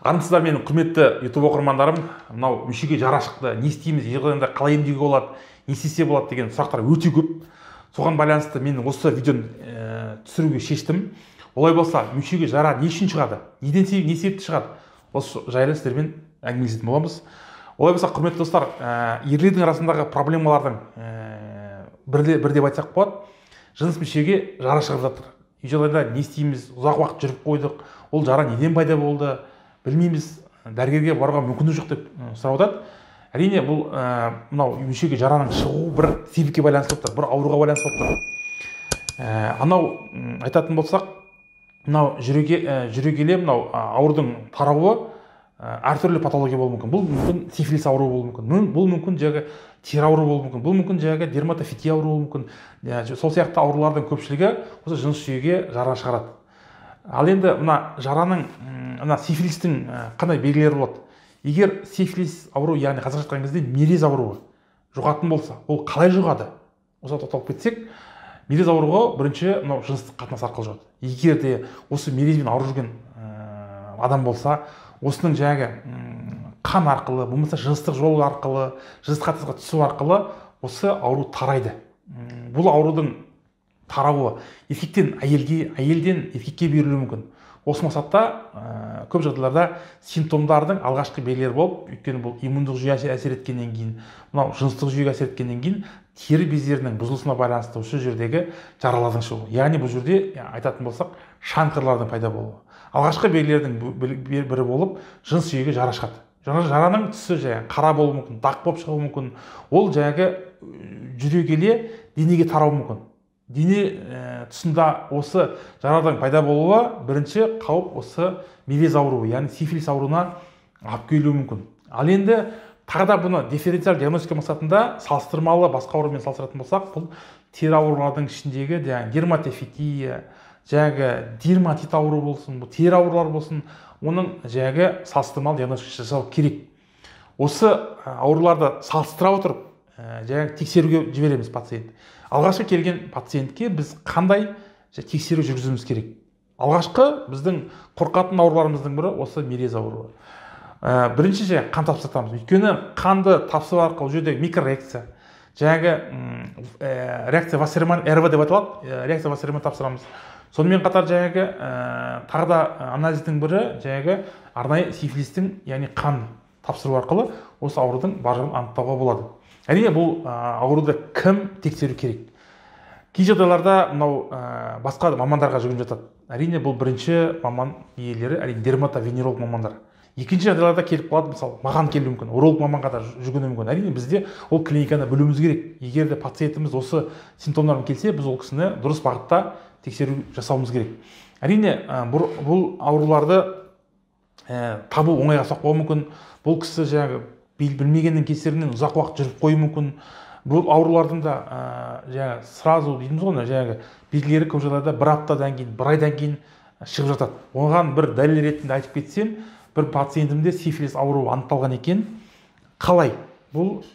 Армысыздар менің құрметті YouTube оқырмандарым. Мынау мүшеге жара шықты, не істейміз, жағдайында қалай емдеуге болады, не істесе болады деген сұрақтар өте көп. Соған байланысты мен осы видеоны түсіруге шештім. Олай болса, мүшеге жара не үшін шығады, не себепті шығады, осы жайлы сіздермен әңгімелесетін боламыз. Олай болса, құрметті достар, ерлердің арасындағы проблемалардың бір деп айтсақ болады, жыныс мүшеге жара шығып жатыр. Үй жағдайда не істейміз, ұзақ уақыт жүріп қойдық, ол жара неден пайда болды, білмейміз, дәрігерге баруға мүмкіндік жоқ деп сұрап жатады. Әрине бұл мынау мүшеге жараның шығуы бір себепке байланысты болып тұр, бір ауруға байланысты болып тұр. Анау айтатын болсақ, мынау жүрегеле мынау аурудың тарауы әртүрлі патология болуы мүмкін. Бұл мүмкін сифилис ауруы болуы мүмкін. Бұл мүмкін тері ауруы болуы мүмкін. Бұл мүмкін дерматофития ауруы болуы мүмкін. Сол сияқты аурулардың көпшілігі осы жыныс жүйеге жара шығарады. Ал енді мына жараның, сифилистің қандай белгілері болады? Егер сифилис ауруы, яғни қазақша айтқан кезде мерез ауруы жұғатын болса, ол қалай жұғады? Осыған тоқталып кетсек, мерез ауруы бірінші мынау жыныстық қатынас арқылы жұғады. Егер де осы мерезбен ауырып жүрген адам болса, осының қан арқылы, болмаса жыныстық жол арқылы, жыныстық қатынасқа түсу арқылы осы ауру тарайды. Бұл аурудың тарауы еркектен әйелге, әйелден еркекке берілуі мүмкін. Осы мақсатта көп жағдайларда симптомдардың алғашқы белгілері болып, өйткені бұл иммундық жүйе әсер еткеннен кейін, мынау жыныстық жүйеге әсер еткеннен кейін тері бездерінің бұзылысына байланысты осы жердегі жаралардың шығуы. Яғни бұл жерде айтатын болсақ, шанқырлардың пайда болуы. Алғашқы белгілердің бірі болып, жыныс жүйеге жара шығады. Жараның түсі қара болуы мүмкін, дақ болып шығуы мүмкін. Ол жүрегеле денеге тарауы мүмкін. Дене тұсында осы жарадан пайда болуы бірінші қауіп осы мерез ауруы, яғни сифилис ауруына алып келуі мүмкін. Ал енді тағы да бұны дифференциаль диагностика мақсатында салыстырмалы басқа аурумен салыстыратын болсақ, бұл тері аурулардың ішіндегі дерматофития, дерматит ауруы болсын, бұл тері аурулар болсын, оның салыстырмалы диагностика жасау керек. Осы ауруларды салыстыра отырып, тексеруге жібереміз пациент. Алғашқы келген пациентке біз қандай тексеру жүргізуіміз керек? Алғашқы біздің қорқатын ауруларымыздың бірі осы мерез ауруы. Бірінші қан тапсыртамыз. Өйткені қанды тапсыру арқылы жерде микрореакция, реакция Вассерман РВ деп аталады, реакция Вассерман тапсырамыз. Сонымен қатар тағы да анализдің бірі арнайы сифилистің, яғни қан тапсыру арқылы осы аурудың бар жоғын анықтауға болады. Әрине бұл ауруды кім тексеру керек? Кей жағдайларда мынау басқа мамандарға жүгініп жатады. Әрине бұл бірінші маман иелері, әрине дерматовенеролог мамандар. Екінші жағдайларда келіп қалады, мысалы, маған келуі мүмкін, уролог маманға да жүгінуі мүмкін. Әрине бізде ол клиниканы білуіміз керек. Егер де пациентіміз осы симптомдармен келсе, біз ол кісіні дұрыс бағытта тексеру жасауымыз керек. Әрине бұл ауруларды табу оңайға соқпауы мүмкін. Бұл кісі білмегеннің кесірінен ұзақ уақыт жүріп қою мүмкін. Бұл аурулардың да сразу дейміз ғой, белгілері көп жағдайда бір аптадан кейін, бір айдан кейін шығып жатады. Оған бір дәлел ретінде айтып кетсем, бір пациентімде сифилис ауруы анықталған екен. Қалай? Бұл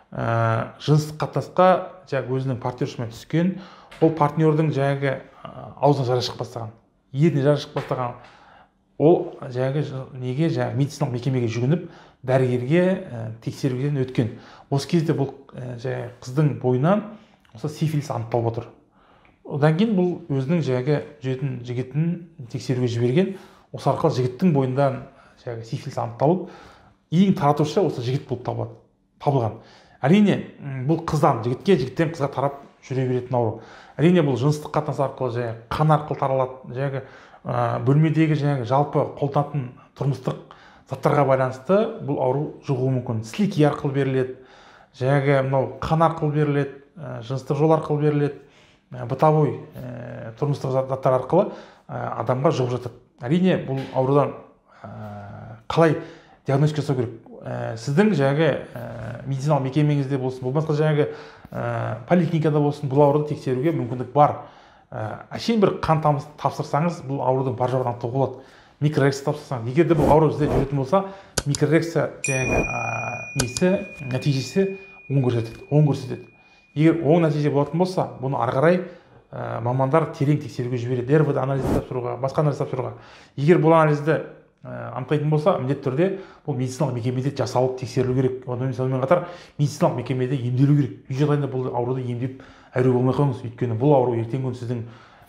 жыныстық қатынасқа өзінің партнершімен түскен, ол партнердің аузына жара шығып бастаған, еріне жара шығып бастаған. Ол неге медициналық мекемеге жүгініп, дәрігерге тексеруден өткен. Осы кезде бұл қыздың бойынан осы сифилис анықталып отыр. Одан кейін бұл өзінің жігітін тексеруге жіберген. Осы арқылы жігіттің бойындан сифилис анықталып, ең таратушы осы жігіт болып табылған. Әрине бұл қыздан жігітке, жігіттен қызға тарап жүре беретін ауру. Әрине бұл жыныстық қатынас арқылы, қан арқылы таралады. Бөлмедегі жалпы қолданатын тұрмыстық заттарға байланысты бұл ауру жұғуы мүмкін. Слики арқылы беріледі, мынау қан арқылы беріледі, жыныстық жол арқылы беріледі, бытовой тұрмыстық заттар арқылы адамға жұғып жатады. Әрине бұл аурудан қалай диагностика жасау керек? Сіздің медициналық мекемеңізде болсын, болмаса поликлиникада болсын, бұл ауруды тексеруге мүмкіндік бар. Әшейін бір қан тапсырсаңыз, бұл аурудың бар жоғын анықтауға болады. Микрореакция тапсырсаңыз, егер де бұл ауру сізде жүретін болса, микрореакция нәтижесі оң көрсетеді. Егер оң нәтиже болатын болса, бұны ары қарай мамандар терең тексеруге жібереді. РВ анализ тапсыруға, басқа анализ тапсыруға. Егер бұл анализді анықтайтын болса, міндетті түрде бұл медициналық мекемеде жасалып тексерілу керек. Сонымен қатар медициналық мекемеде емделу керек. Үй жағдайында бұл ауруды емдеп әуре болмай қойыңыз, өйткені бұл ауру ертеңгі күні сіздің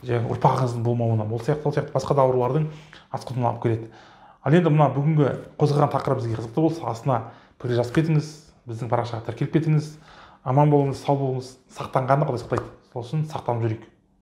ұрпағыңыздың болмауына, ол сияқты басқа да аурулардың асқынуына алып келеді. Ал енді мына бүгінгі қозғаған тақырып бізге қызықты болса, астына пікір жазып кетіңіз, біздің парақшаға тіркеліп кетіңіз. Аман болыңыз, сау болыңыз, сақтанғанды Құдай сақтайды. Сол үшін сақтанып жүрейік.